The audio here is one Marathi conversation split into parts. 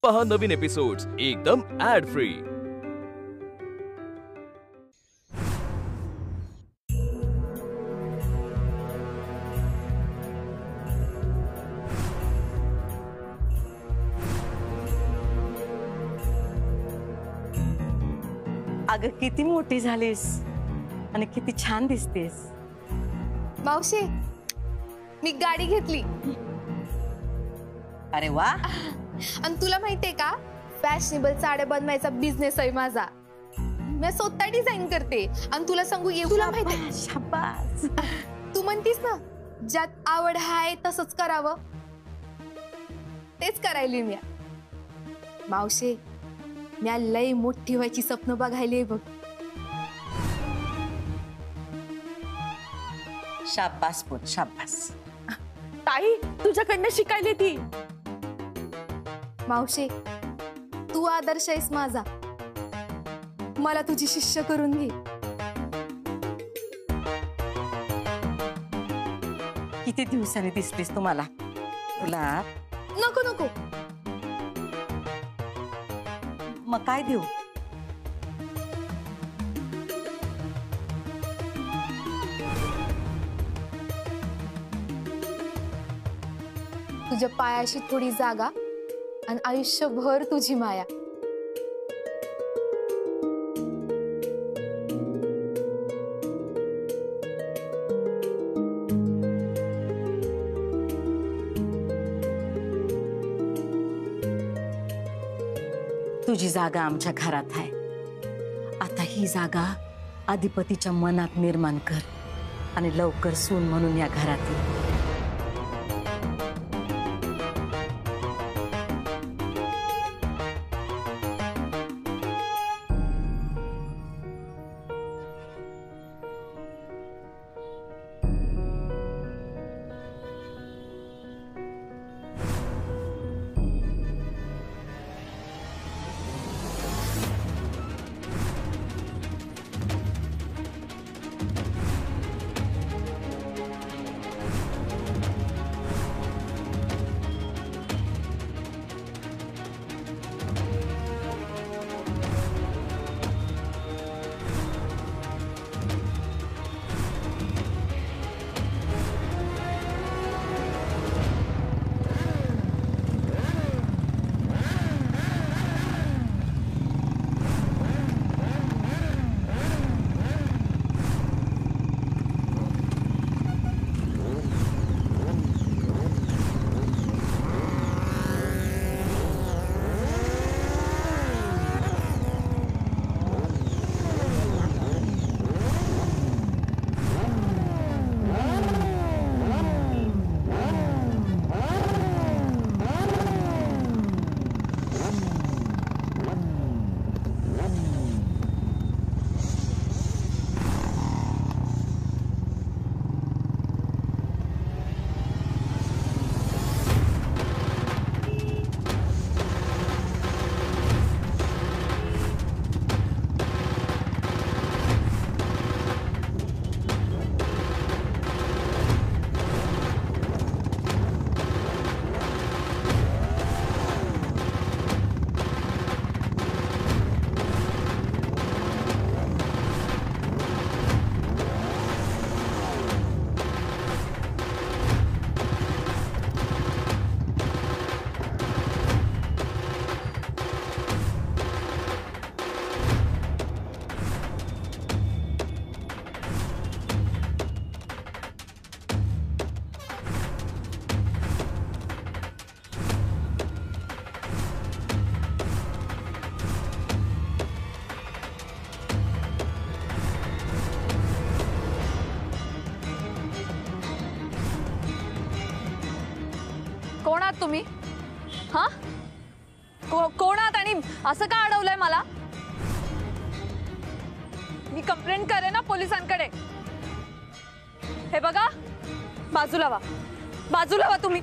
पहा नवीन एपिसोड्स एकदम ऍड फ्री। अगं किती मोठी झालीस आणि किती छान दिसतेस। मावशी मी गाडी घेतली। अरे वा। आणि तुला माहितीये का फॅशनेबल साड्या बनवायचा बिझनेस आहे माझा। मी स्वतः डिझाईन करते आणि तुला सांगू तुला माहितीये शाबास। तू म्हणतीस ना ज्यात आवड आहे तसंच करावं तेच करायली मी। मावशी मी लई मोठी व्हायची स्वप्न बघायले बघ। शाबास पोत शाबास। ताई तुझ्याकडनं शिकायली ती। मावशी तू आदर्श आहेस माझा, मला तुझी शिष्य करून घे। किती दिवसांनी दिसलीस तुम्हाला तुला। नको नको मग काय देऊ। तुझ्या पायाशी थोडी जागा आणि आयुष्यभर तुझी माया। तुझी जागा आमच्या घरात आहे। आता ही जागा अधिपतीच्या मनात निर्माण कर आणि लवकर सून म्हणून या घरात ये। कोण आहात तुम्ही? हा कोण आहात आणि असं का अडवलंय मला? मी कंप्लेंट करे ना पोलिसांकडे। हे बघा बाजूला वा तुम्ही।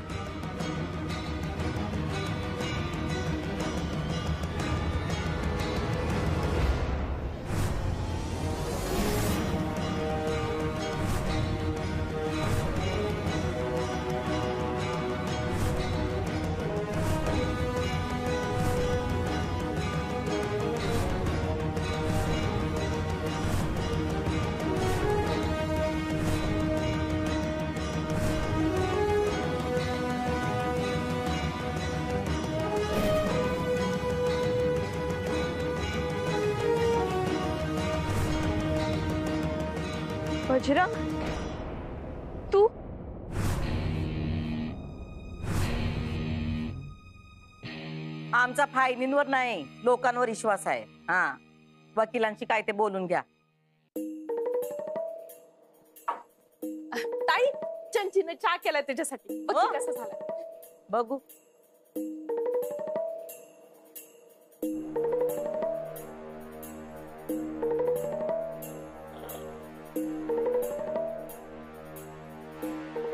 बजरंग, तू? आमचा फायलींवर नाही, लोकांवर विश्वास आहे. हा, वकिलांशी काय ते बोलून घ्या. ताई, चंचीने चहा केलाय त्याच्यासाठी. बघ की कसा झालाय. बघू.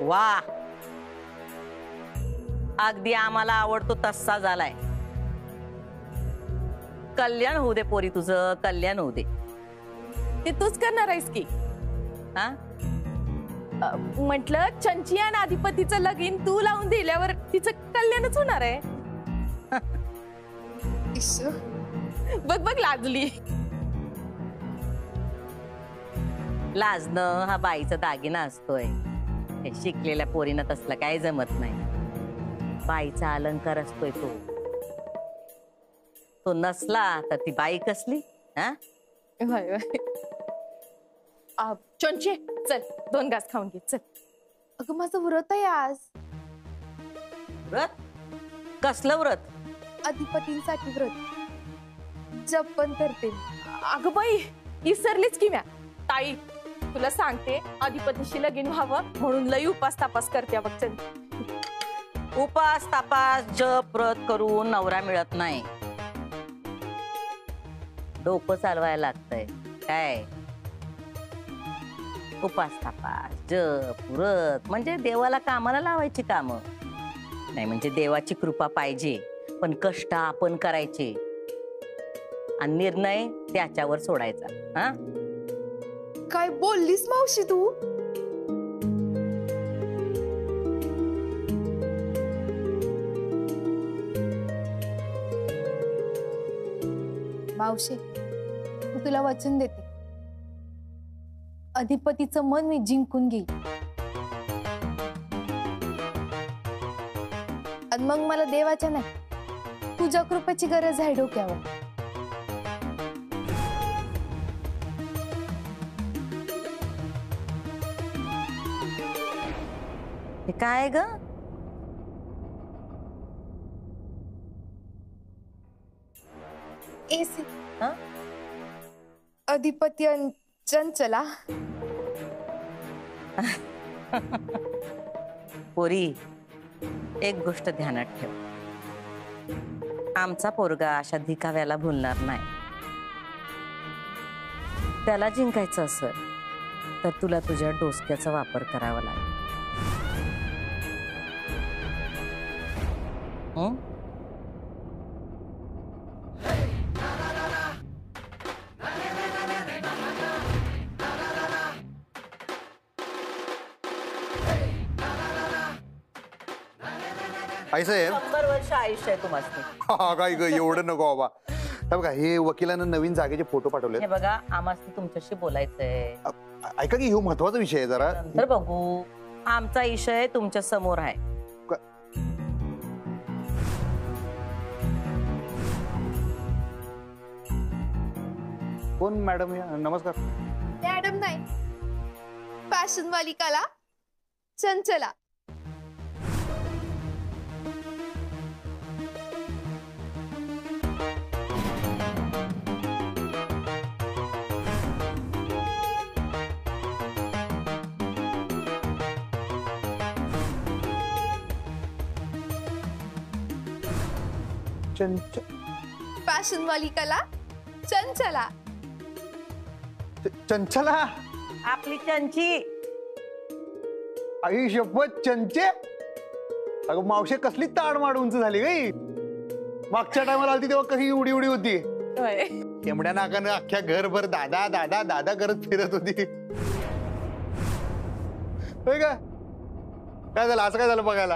वा, अगदी आम्हाला आवडतो तसा झालाय. कल्याण होऊ दे पोरी, तुझं कल्याण होऊ दे. ते तूच करणार आहेस की? हा, म्हटलं चंची आणि अधिपतीचं लगीन तू लावून दिल्यावर तिचं कल्याणच होणार आहे. बघ बघ लाजली. लाजणं हा बाईचा दागिना असतोय. हे शिकलेल्या पोरीनं तसलं काय जमत नाही. बाईचा अलंकार असतोय तो. तो नसला तर ती बाई कसली? हा, चंची चल 2 घास खाऊन घे चल. अगं माझं व्रत आहे आज. व्रत? कसलं व्रत? अधिपतींसाठी व्रत. जप पण करते. अगं बाई, विसरलीच की म्या. ताई, तुला सांगते, अधिपतीशी लगीन व्हावं म्हणून लई उपास तापास करते बघ चंची. उपास तापास जप व्रत करून नवरा मिळत नाही. डोकं चालवायला लागतंय काय. उपास तापास जप व्रत म्हणजे देवाला कामाला लावायची कामं नाही. म्हणजे देवाची कृपा पाहिजे, पण कष्ट आपण करायचे आणि निर्णय त्याच्यावर सोडायचा. हा, काय बोललीस मावशी तू? मावशी, मी तुला वचन देते, अधिपतीचं मन मी जिंकून घेईल. आणि मग मला देवाच्या नाही, तुझ्या कृपेची गरज आहे डोक्यावर. हे काय ग? एसी. हा? अधिपती आणि चंचला. पोरी, एक गोष्ट ध्यानात ठेव. आमचा पोरगा अशा दिखाव्याला भुलणार नाही. त्याला जिंकायचं असेल तर तुला तुझ्या डोसक्याचा वापर करावा लागेल. हं? आई साहेब, 100 वर्ष आयुष्य आहे तुम्हाला. काय ग, एवढं नको बाबा. हे बघा, हे वकिलांना नवीन जागेचे फोटो पाठवले. हे बघा, आम्हाला तुमच्याशी बोलायचंय. ऐका की, ह्यो महत्वाचा विषय आहे जरा. नंतर बघू. आमचा विषय तुमच्या समोर आहे. कोण मॅडम? नमस्कार. मॅडम नाही, फॅशन वाली कला चंचला. फॅशन वाली कला चंचला. चंचला? आपली चंची. आई शपथ, चंचे. अगं मावशी, कसली ताडमाड उंच झाली गई. मागच्या टायमाला आलती तेव्हा कशी उडी उडी होती. एवढ्या नाकानं अख्ख्या घरभर दादा दादा दादा करत फिरत होती. होय का? काय झालं? असं काय झालं बघायला?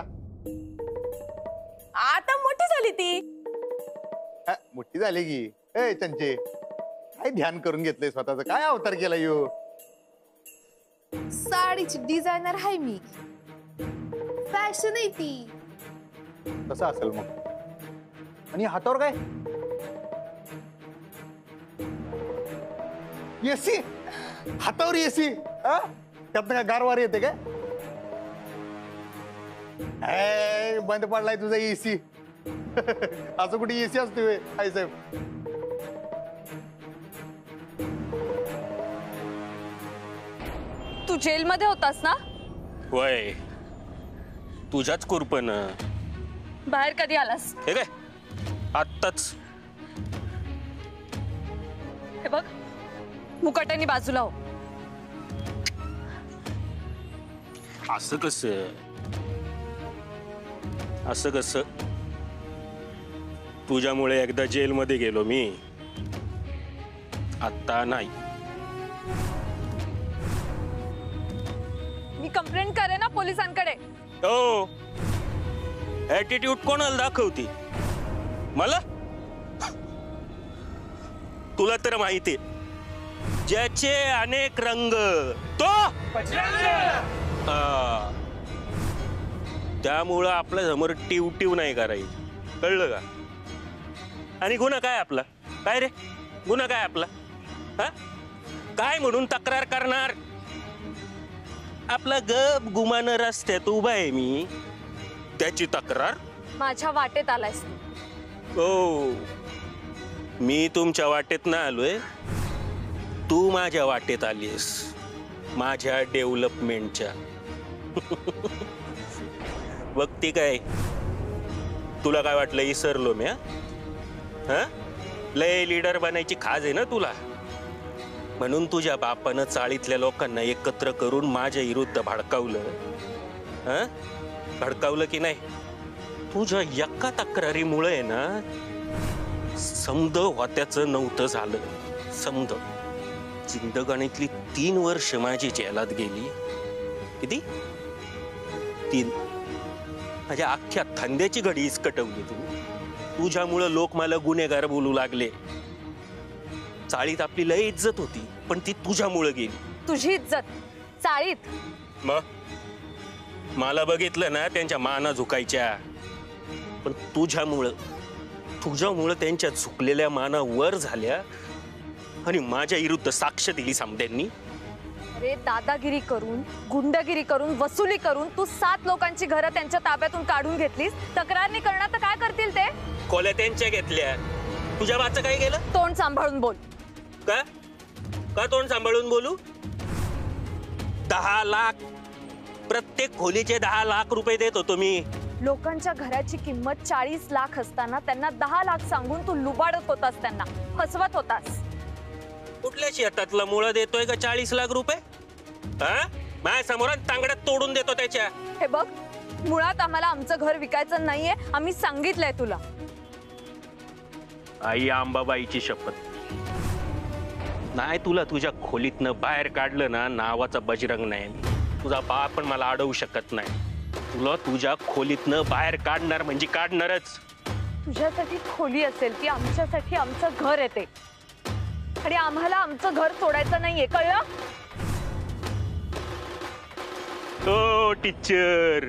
आता मोठी झाली ती. मोठी झाली की. ए चंचे, काय ध्यान करून घेतलंय स्वतःच? काय अवतार केला यो? साडीची डिझायनर आहे मी. फॅशन आहे ती. कसं असेल मग? आणि हातावर काय? एसी? हातावर एसी? त्यातनं काय गारवार येते काय? बंद पडलाय तुझा एसी. असं कुठे एसी असतोय आई साहेब? तू जेलमध्ये होतास ना? वय तुझ्याच कुरपण. बाहेर कधी आलास? हे काय आत्ताच. हे बघ, मुकाट्याने बाजूला हो. असं कसं? असं कसं? तुझ्यामुळे एकदा जेलमध्ये गेलो मी, आता नाही. मी कंप्लेंट करे ना पोलिसांकडे. हो, ऍटिट्यूड कोणाला दाखवती? मला? तुला तर माहिती, ज्याचे अनेक रंग तो त्यामुळं आपल्या समोर टिव नाही करायची, कळलं का? आणि गुन्हा काय आपला? काय रे गुन्हा काय आपला? हा, काय म्हणून तक्रार करणार? आपला गप गुमान रस्त्यात उभा आहे मी, त्याची तक्रार? माझ्या वाटेत आलायस. हो, मी तुमच्या वाटेत ना आलोय, तू माझ्या वाटेत आलीस, माझ्या डेव्हलपमेंटच्या. बघती काय, तुला काय वाटलं इसरलो मी? हा, लय लीडर बनायची खाज आहे ना तुला, म्हणून तुझ्या बापानं चाळीतल्या लोकांना एकत्र करून माझ्या विरुद्ध भडकावलं. हा, भडकावलं की नाही? तुझ्या एका तक्रारीमुळे ना समद होत्याचं नव्हतं झालं. समद जिंदगाणीतली 3 वर्ष माझी जेलात गेली. किती? 3. माझ्या अख्ख्या धंद्याची घडी इसकटवली तू. तुझ्यामुळं लोक मला गुन्हेगार बोलू लागले. चाळीत आपली लय इज्जत होती, पण ती तुझ्यामुळं गेली. तुझी इज्जत चाळीत? मग मला बघितलं ना त्यांच्या माना झुकायच्या, पण तुझ्यामुळं त्यांच्या झुकलेल्या माना वर झाल्या आणि माझ्या विरुद्ध साक्ष दिली समद्यांनी. अरे दादागिरी करून, गुंडगिरी करून, वसुली करून तू 7 लोकांची घरं त्यांच्या ताब्यातून काढून घेतलीस. तक्रार नाही करणार तर काय करतील ते? खोल्या त्यांच्या घेतल्या. तुझ्या बाचं काय गेलं? तोंड सांभाळून बोल. का तोंड सांभाळून बोलू? 10 लाख, प्रत्येक खोलीचे 10 लाख रुपये देत होतो मी. लोकांच्या घराची किंमत 40 लाख असताना त्यांना 10 लाख सांगून तू लुबाडत होतास, त्यांना फसवत होतास. कुठल्या शेतातला मुळा देतोय का 40 लाख रुपये? हा, माझ्या समोरात तांगड्यात तोडून देतो त्याच्या. हे बघ, मुळात आम्हाला आमचं घर विकायचं नाहीये, आम्ही सांगितलंय तुला. आई अंबाबाईची शपथ नाही, तुला तुझ्या खोलीतनं बाहेर काढलं ना, नावाचा बजरंग नाही. तुझा बाप पण मला अडवू शकत नाही. तुला तुझ्या खोलीतनं बाहेर काढणार म्हणजे काढणारच. तुझ्यासाठी खोली असेल की आमच्यासाठी आमचं घर येते, आणि आम्हाला आमचं घर सोडायचं नाहीये, कळलं? हो टीचर,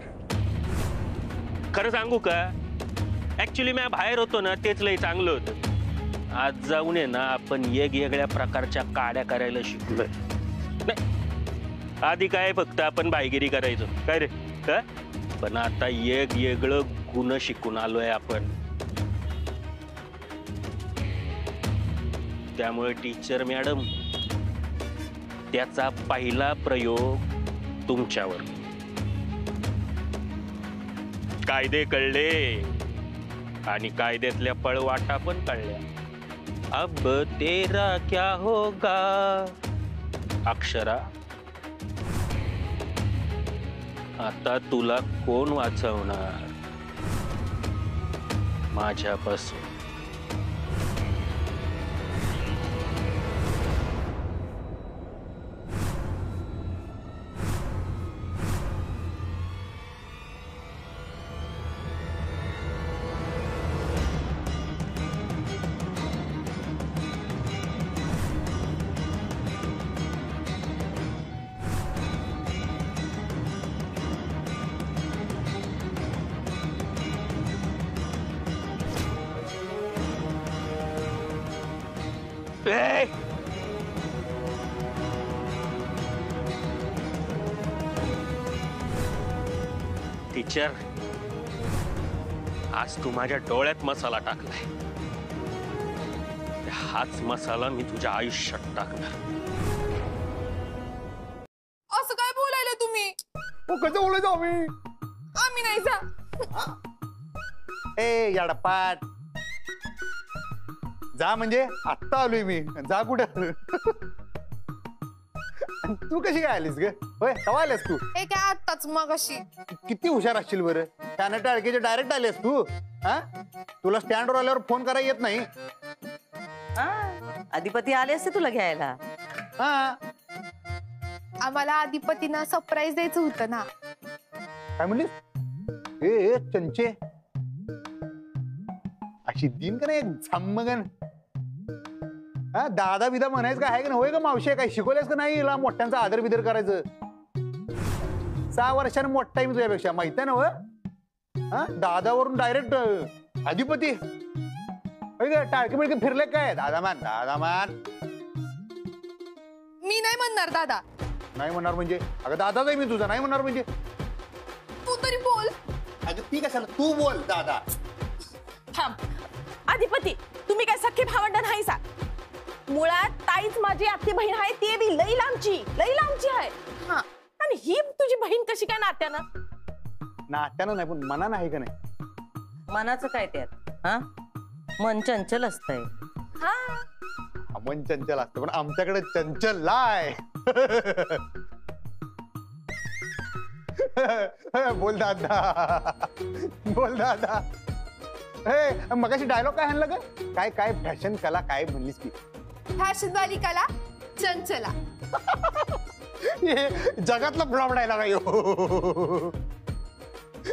खरं सांगू का, ऍक्च्युली मी बाहेर होतो ना, तेच लय चांगलं होतं. आज जाऊन ना आपण वेगवेगळ्या प्रकारच्या काड्या करायला शिकलोय. नाही, आधी काय फक्त आपण बायगिरी करायचो काय रे, का? पण आता वेगवेगळं गुण शिकून आलोय आपण. त्यामुळे टीचर मॅडम, त्याचा पहिला प्रयोग तुमच्यावर. कायदे कळले आणि कायद्यातल्या पळवाटा पण कळल्या. अब तेरा क्या होगा अक्षरा, आता तुला कोण वाचवणार माझ्यापासून? नेचर. आज तू माझ्या डोळ्यात मसाला टाकलाय, हाच मसाला मी तुझ्या आयुष्यात टाकणार. असं काय बोलायला तुम्ही? कसं बोलायचं आम्ही? आम्ही नाही जा. ए याडपाट, जा म्हणजे आत्ता आलोय मी. जा कुठं? तू कशी काय आलीस ग? होय, कवा आलीस तू? हे काय आत्ताच मग अशी. किती हुशार असशील बरं. त्याने टाळकेचे डायरेक्ट आलेस तू. हा, तुला स्टँडवर आल्यावर फोन करायला येत नाही? अधिपती आले असते तुला घ्यायला. हा, आम्हाला अधिपतीनं सरप्राईज द्यायचं होतं ना. काय म्हणलीस? ए चंचे, अशी दिन का नाही झम्मगन. हा, दादा बिदा म्हणायचं काय आहे का नाही? होय का मावशी, काय शिकवलेस का नाही हिला मोठ्यांचा आदर बिदर करायचं? 6 वर्षांनी मोठा आहे मी तुझ्यापेक्षा, माहित आहे ना? हा, दादावरून डायरेक्ट अधिपती. टाळके बिळके फिरले काय? दादा मान, दादा मान. मी नाही म्हणणार दादा. नाही म्हणणार म्हणजे? अगं दादाच आहे मी तुझा. नाही म्हणणार म्हणजे? तू तरी बोल. अगं ती कशाला? तू बोल दादा. थांब. अधिपती, तुम्ही काय सख्खे भावंड नाही सा. मुळात ताईच माझी आत्ती बहीण आहे, ती बी लई लांबची आहे. हा, आणि ही तुझी बहीण कशी काय नात्यानं? नात्यानं नाही, पण मनानं आहे का नाही? मनाचं काय त्यात? हा, मन चंचल असतंय. हा, मन चंचल असतं, पण आमच्याकडे चंचल लाय. बोल दादा, बोल दादा. हे मगाशी डायलॉग काय आणलं ग? काय काय फॅशन कला काय म्हणलीस की? फॅशन वाली कला चंचला. हे जगातला फ्लॉप डायलॉग आहे.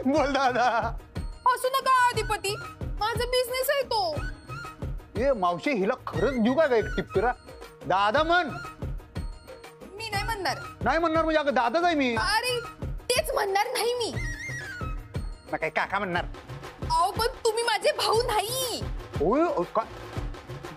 बोल दादा. हसू नका अधिपती, माझा बिझनेस आहे तो. ए मावशी, हिला खरंच देऊ का एक टिप्पीरा? दादा म्हण. मी नाही म्हणणार. नाही म्हणणार म्हणजे? अगं दादाच आहे मी. अरे तेच म्हणणार नाही मी. ना काय काका म्हणणार? अहो पण तुम्ही माझे भाऊ नाही. होय का?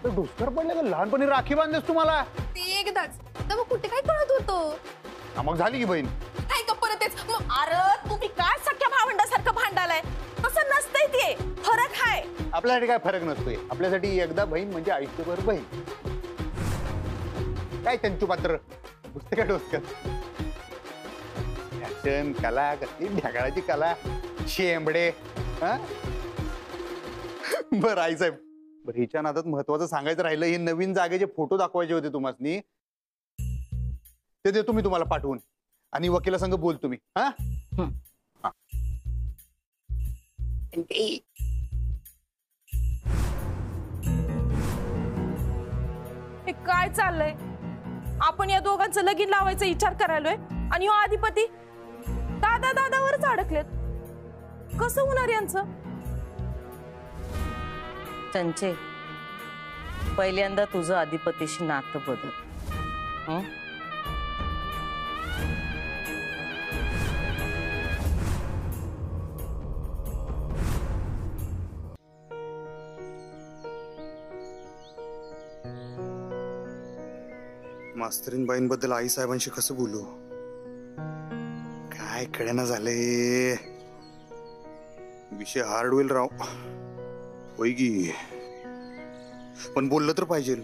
डोसकर पडले का? लहानपणी राखी बांधतेस तुम्हाला? ते एकदाच. तर मग कुठे काय कळत होतं? मग झाली की बहीण. काय का परत तेच? अरे तुम्ही काय सख्या भावंडासारखं भांडालाय? तसं नसतंय ते, फरक आहे. आपल्यासाठी काय फरक नसतोय. आपल्यासाठी एकदा बहीण म्हणजे आयुष्यभर बहीण. काय चंचू पात्र पुस्तक काय डोसकर? फॅशन कला कसली ढगाळाची कला, शेंबडे. बर आई साहेब, बरं हिच्या नादात महत्वाचं सांगायचं राहिलं. हे नवीन जागेचे फोटो दाखवायचे होते तुम्हाला, ते देतो मी तुम्हाला पाठवून. आणि वकिला संघ बोल तुम्ही. हा, हे काय चाललंय? आपण या दोघांचं लगीन लावायचा विचार करायलोय आणि ह्यो अधिपती दादा दादावरच अडकलेत. कसं होणार यांचं? चंचे, पहिल्यांदा तुझं अधिपतीशी नातं बदल. मास्तरीन बाईंबद्दल आई साहेबांशी कसं बोलू? काय कळेना झाले. विषय हार्ड होईल राव. होय की, पण बोललं तर पाहिजे.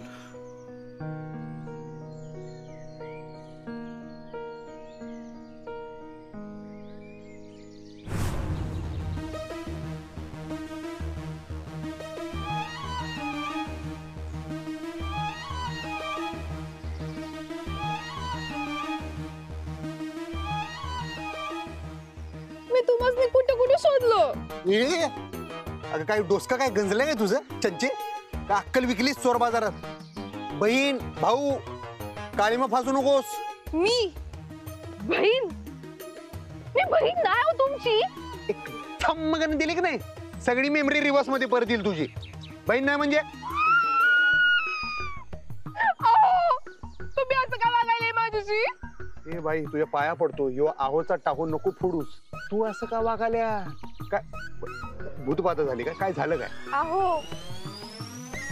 मी तुम्हाला कुठे कुठे शोधलो. अगं काय डोसका काय गंजलंय काय तुझं चंचे? का अक्कल विकलीस चोर बाजारात? बहीण भाऊ काळीमा फासू नकोस. मी बहीण? मी बहीण नाही हो तुमची. एक थम्मगन दिली की नाही, सगळी मेमरी रिव्हर्स मध्ये परत येईल तुझी. बहीण नाही म्हणजे? तुम्ही असं का वागायला माझ्याशी? ए बाई, तुझ्या पाया पडतो. यो आहोचा टाकून नको फोडूस. तू असं का वागाल्या? काय भूतबाधा झाली काय? काय झालं काय? अहो,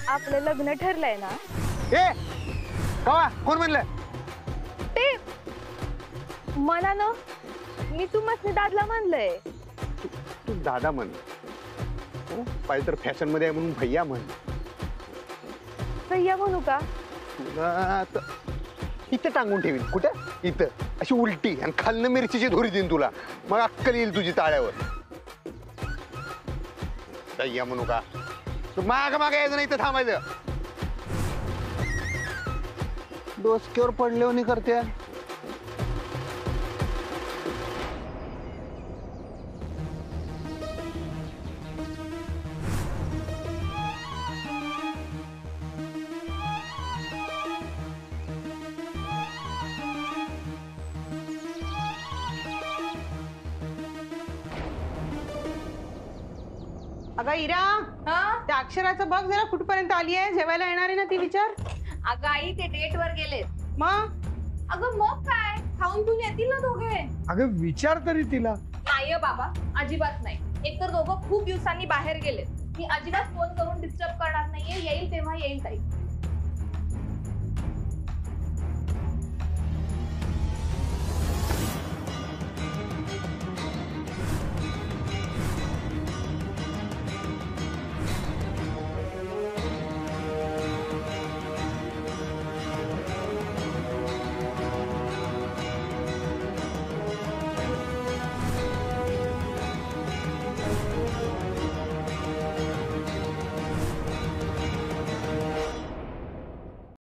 आपलं लग्न ठरलंय ना? ए कवा? कोण म्हणलं? ते मनानं मी तुम्हाला दादला म्हणलंय. तू दादा म्हण, पाहिजे तर फॅशन मध्ये आहे म्हणून भैया म्हण. भैया म्हणू का? तुला आता इथं टांगून ठेवीन. कुठं? इथं अशी उलटी, आणि खालनं मिरचीची धुरी देईन तुला. मग अक्कल येईल तुझी ताळ्यावर. भैया म्हणू का? तू माग माग यायचं नाही, इथं थांबायचं. डोसक्यावर पडल्यावर करते. अगं इरा, त्या अक्षराचं बघ जरा कुठपर्यंत आली आहे. जेवायला येणार आहे ना ती, विचार. अगं आई ते डेट वर गेलेत. मग अगं मग काय, खाऊन पिऊन येतील ना दोघे. अगं विचार तरी तिला. नाही बाबा, अजिबात नाही. एकतर दोघं खूप दिवसांनी बाहेर गेलेत. मी अजिबात फोन करून डिस्टर्ब करणार नाहीये. येईल तेव्हा येईल ताई.